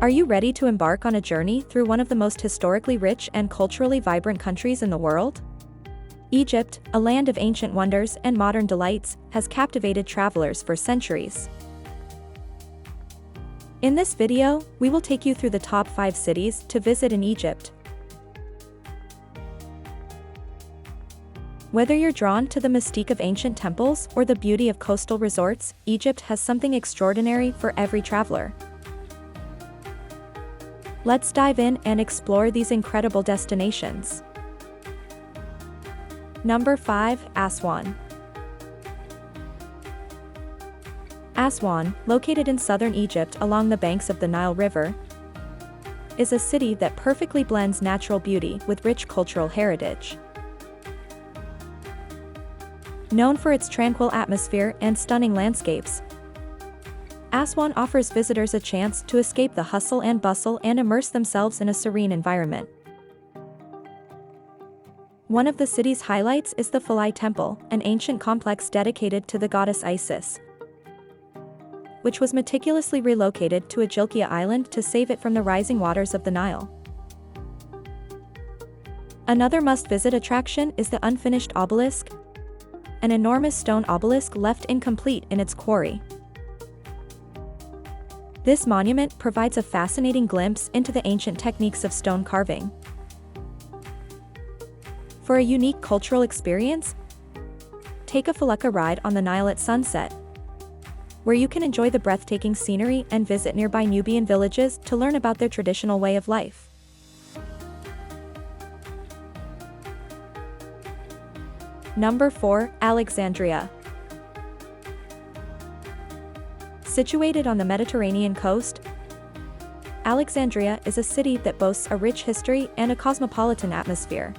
Are you ready to embark on a journey through one of the most historically rich and culturally vibrant countries in the world? Egypt, a land of ancient wonders and modern delights, has captivated travelers for centuries. In this video, we will take you through the top 5 cities to visit in Egypt. Whether you're drawn to the mystique of ancient temples or the beauty of coastal resorts, Egypt has something extraordinary for every traveler. Let's dive in and explore these incredible destinations. Number 5, Aswan. Aswan, located in southern Egypt along the banks of the Nile River, is a city that perfectly blends natural beauty with rich cultural heritage. Known for its tranquil atmosphere and stunning landscapes, Aswan offers visitors a chance to escape the hustle and bustle and immerse themselves in a serene environment. One of the city's highlights is the Philae Temple, an ancient complex dedicated to the goddess Isis, which was meticulously relocated to Ajilkia Island to save it from the rising waters of the Nile. Another must-visit attraction is the unfinished obelisk, an enormous stone obelisk left incomplete in its quarry. This monument provides a fascinating glimpse into the ancient techniques of stone carving. For a unique cultural experience, take a felucca ride on the Nile at sunset, where you can enjoy the breathtaking scenery and visit nearby Nubian villages to learn about their traditional way of life. Number 4, Alexandria. Situated on the Mediterranean coast, Alexandria is a city that boasts a rich history and a cosmopolitan atmosphere.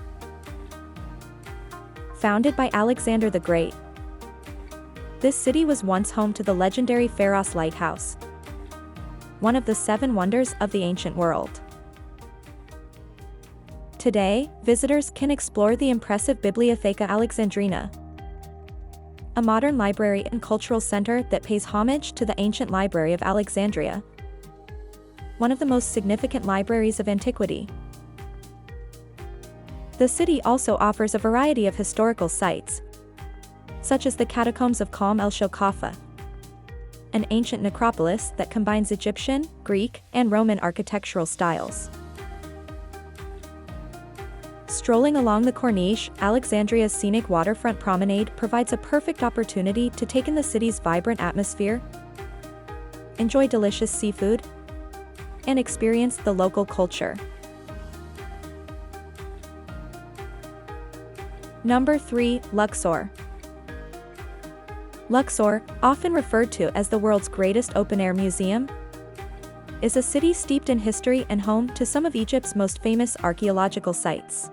Founded by Alexander the Great, this city was once home to the legendary Pharos Lighthouse, one of the 7 wonders of the ancient world. Today, visitors can explore the impressive Bibliotheca Alexandrina, a modern library and cultural center that pays homage to the ancient Library of Alexandria, one of the most significant libraries of antiquity. The city also offers a variety of historical sites, such as the catacombs of Sharm El-Sheikh, an ancient necropolis that combines Egyptian, Greek, and Roman architectural styles. Strolling along the Corniche, Alexandria's scenic waterfront promenade provides a perfect opportunity to take in the city's vibrant atmosphere, enjoy delicious seafood, and experience the local culture. Number 3, Luxor. Luxor, often referred to as the world's greatest open-air museum, is a city steeped in history and home to some of Egypt's most famous archaeological sites.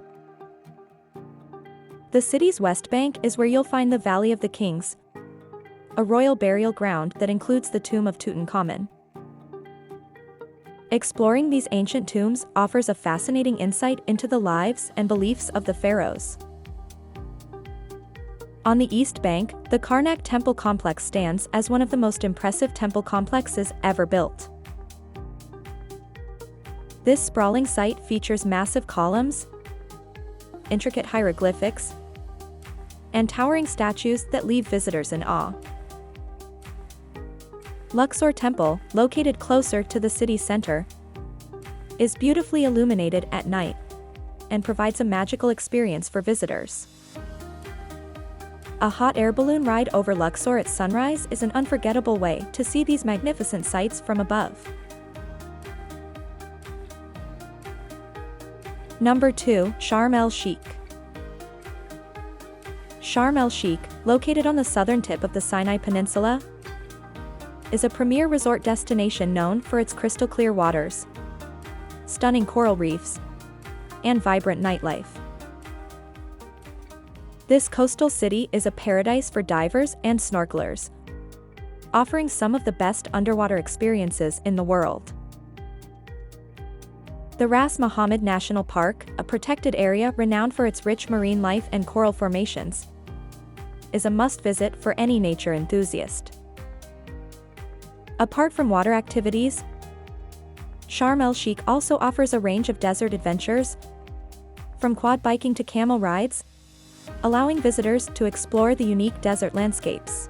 The city's west bank is where you'll find the Valley of the Kings, a royal burial ground that includes the tomb of Tutankhamun. Exploring these ancient tombs offers a fascinating insight into the lives and beliefs of the pharaohs. On the east bank, the Karnak Temple complex stands as one of the most impressive temple complexes ever built. This sprawling site features massive columns, intricate hieroglyphics, and towering statues that leave visitors in awe. Luxor Temple, located closer to the city center, is beautifully illuminated at night and provides a magical experience for visitors. A hot air balloon ride over Luxor at sunrise is an unforgettable way to see these magnificent sights from above. Number 2, Sharm El-Sheikh. Sharm El-Sheikh, located on the southern tip of the Sinai Peninsula, is a premier resort destination known for its crystal-clear waters, stunning coral reefs, and vibrant nightlife. This coastal city is a paradise for divers and snorkelers, offering some of the best underwater experiences in the world. The Ras Mohammed National Park, a protected area renowned for its rich marine life and coral formations, is a must-visit for any nature enthusiast. Apart from water activities, Sharm El-Sheikh also offers a range of desert adventures, from quad biking to camel rides, allowing visitors to explore the unique desert landscapes.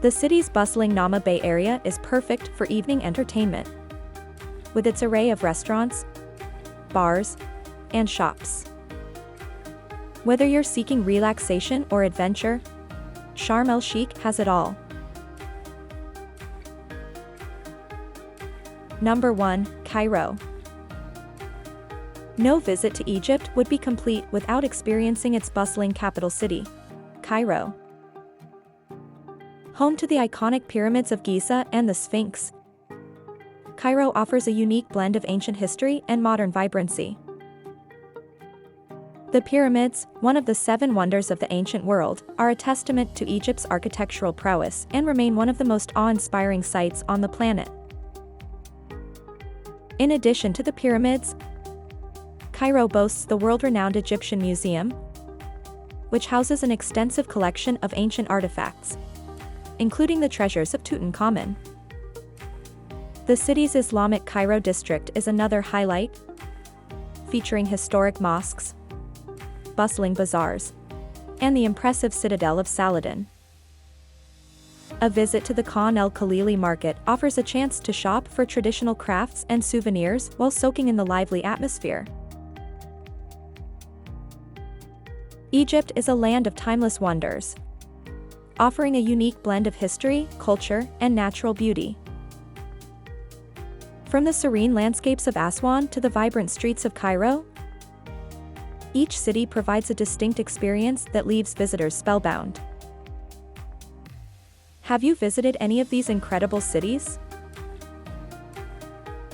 The city's bustling Nama Bay area is perfect for evening entertainment, with its array of restaurants, bars, and shops. Whether you're seeking relaxation or adventure, Sharm El-Sheikh has it all. Number 1. Cairo. No visit to Egypt would be complete without experiencing its bustling capital city, Cairo. Home to the iconic pyramids of Giza and the Sphinx, Cairo offers a unique blend of ancient history and modern vibrancy. The pyramids, one of the 7 wonders of the ancient world, are a testament to Egypt's architectural prowess and remain one of the most awe-inspiring sights on the planet. In addition to the pyramids, Cairo boasts the world-renowned Egyptian Museum, which houses an extensive collection of ancient artifacts, including the treasures of Tutankhamun. The city's Islamic Cairo district is another highlight, featuring historic mosques, bustling bazaars, and the impressive citadel of Saladin. A visit to the Khan el-Khalili market offers a chance to shop for traditional crafts and souvenirs while soaking in the lively atmosphere. Egypt is a land of timeless wonders, offering a unique blend of history, culture, and natural beauty. From the serene landscapes of Aswan to the vibrant streets of Cairo, each city provides a distinct experience that leaves visitors spellbound. Have you visited any of these incredible cities?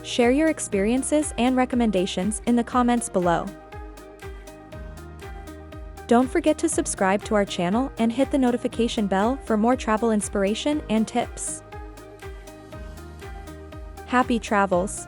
Share your experiences and recommendations in the comments below. Don't forget to subscribe to our channel and hit the notification bell for more travel inspiration and tips. Happy travels!